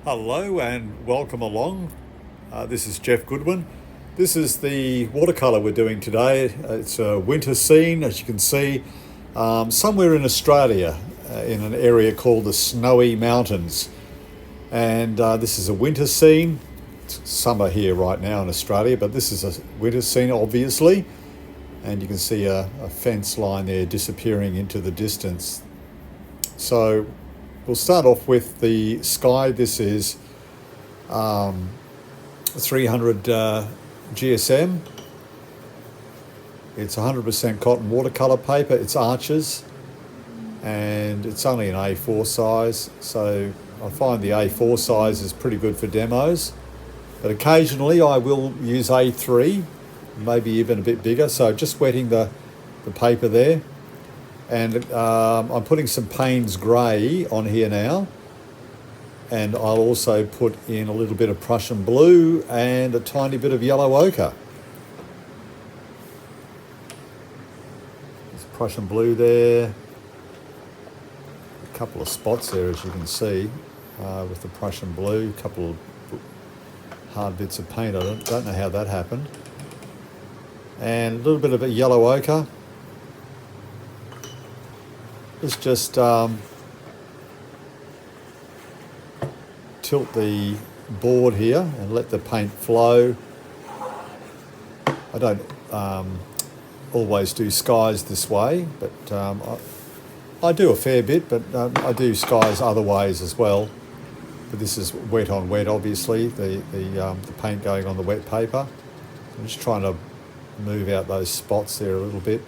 Hello and welcome along. This is Jeff Goodwin. This is the watercolour we're doing today. It's a winter scene, as you can see, somewhere in Australia, in an area called the Snowy Mountains. And this is a winter scene. It's summer here right now in Australia, but this is a winter scene, obviously. And you can see a fence line there disappearing into the distance. So we'll start off with the sky. This is 300 GSM. It's 100% cotton watercolour paper. It's Arches, and it's only an A4 size. So I find the A4 size is pretty good for demos. But occasionally I will use A3, maybe even a bit bigger. So just wetting the paper there. And I'm putting some Payne's Grey on here now. And I'll also put in a little bit of Prussian blue and a tiny bit of yellow ochre. There's Prussian blue there. A couple of spots there, as you can see, with the Prussian blue. A couple of hard bits of paint. I don't know how that happened. And a little bit of a yellow ochre. Let's just tilt the board here and let the paint flow. I don't always do skies this way, but I do a fair bit, but I do skies other ways as well. But this is wet on wet, obviously, the paint going on the wet paper. I'm just trying to move out those spots there a little bit.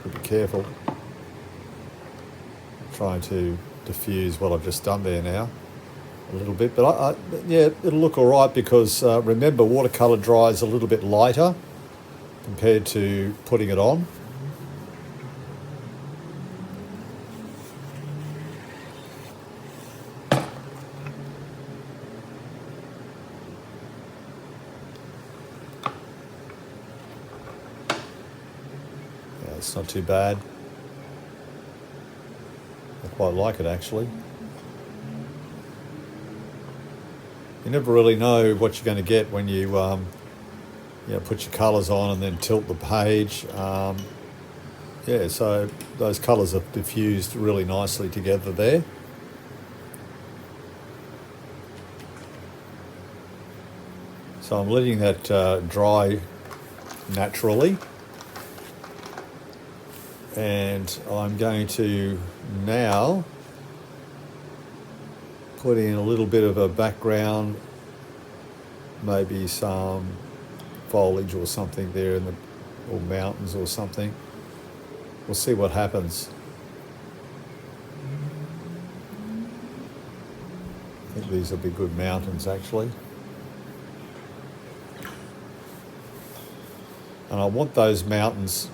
Be careful. Trying to diffuse what I've just done there now a little bit, but yeah, it'll look all right because remember, watercolour dries a little bit lighter compared to putting it on. Yeah, it's not too bad. I quite like it, actually. You never really know what you're going to get when you put your colours on and then tilt the page. Yeah, so those colours are diffused really nicely together there. So I'm letting that dry naturally. And I'm going to now put in a little bit of a background, maybe some foliage or something there or mountains or something. We'll see what happens. I think these will be good mountains, actually. And I want those mountains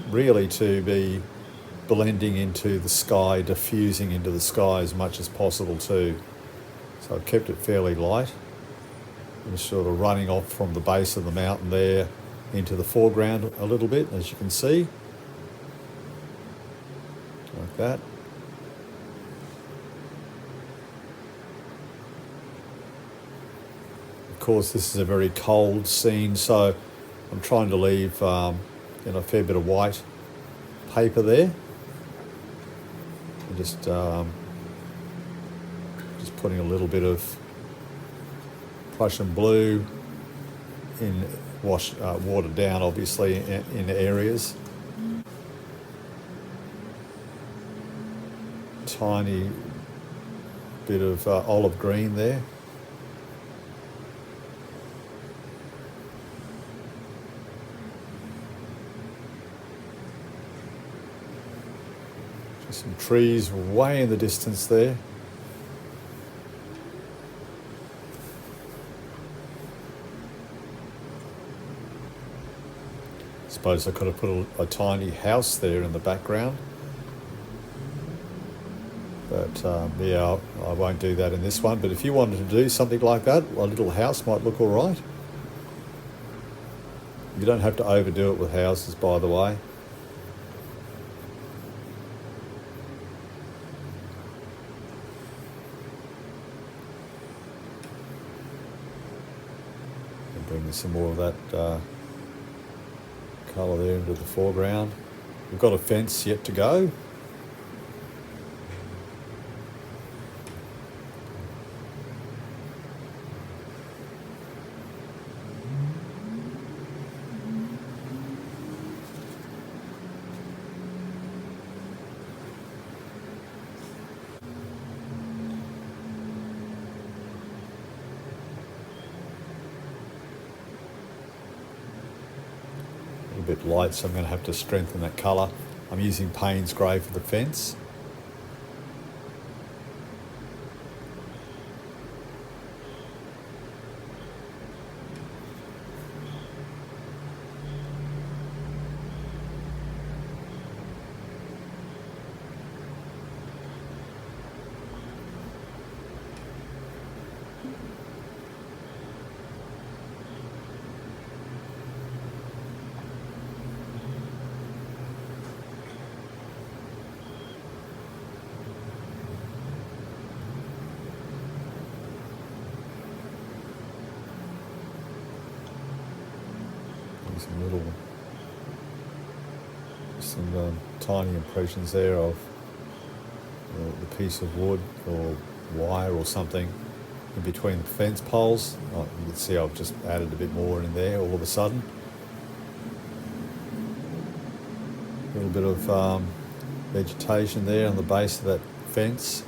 really to be blending into the sky, diffusing into the sky as much as possible too. So I've kept it fairly light and sort of running off from the base of the mountain there into the foreground a little bit, as you can see, like that. Of course, this is a very cold scene, so I'm trying to leave a fair bit of white paper there. And just putting a little bit of Prussian blue in, watered down, obviously, in areas. Tiny bit of olive green there. Some trees way in the distance there. Suppose I could have put a tiny house there in the background. But yeah, I won't do that in this one. But if you wanted to do something like that, a little house might look all right. You don't have to overdo it with houses, by the way. Bringing some more of that colour there into the foreground. We've got a fence yet to go. A bit light, so I'm going to have to strengthen that colour. I'm using Payne's Grey for the fence. Some tiny impressions there of the piece of wood or wire or something in between the fence poles. Oh, you can see I've just added a bit more in there all of a sudden. A little bit of vegetation there on the base of that fence.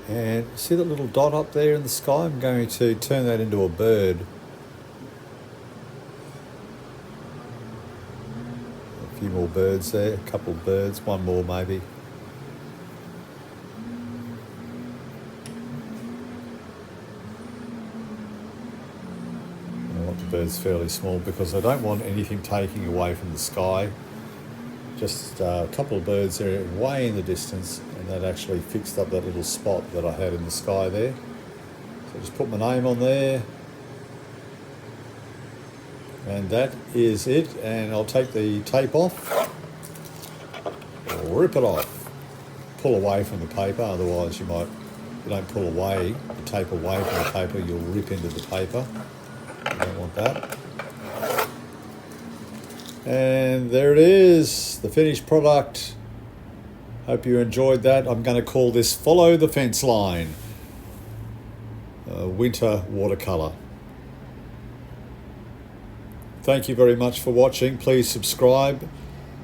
And see that little dot up there in the sky? I'm going to turn that into a bird. A few more birds there, a couple of birds, one more maybe. I want the birds fairly small because I don't want anything taking away from the sky. Just a couple of birds there way in the distance, and that actually fixed up that little spot that I had in the sky there. So just put my name on there, and that is it. And I'll take the tape off, or rip it off, pull away from the paper, otherwise you don't pull away, the tape away from the paper, you'll rip into the paper. I don't want that. And there it is, the finished product. Hope you enjoyed that. I'm going to call this Follow the Fence Line Winter Watercolour. Thank you very much for watching. Please subscribe,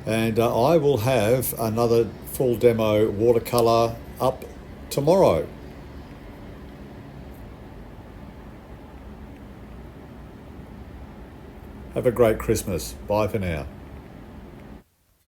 and I will have another full demo watercolour up tomorrow. Have a great Christmas. Bye for now.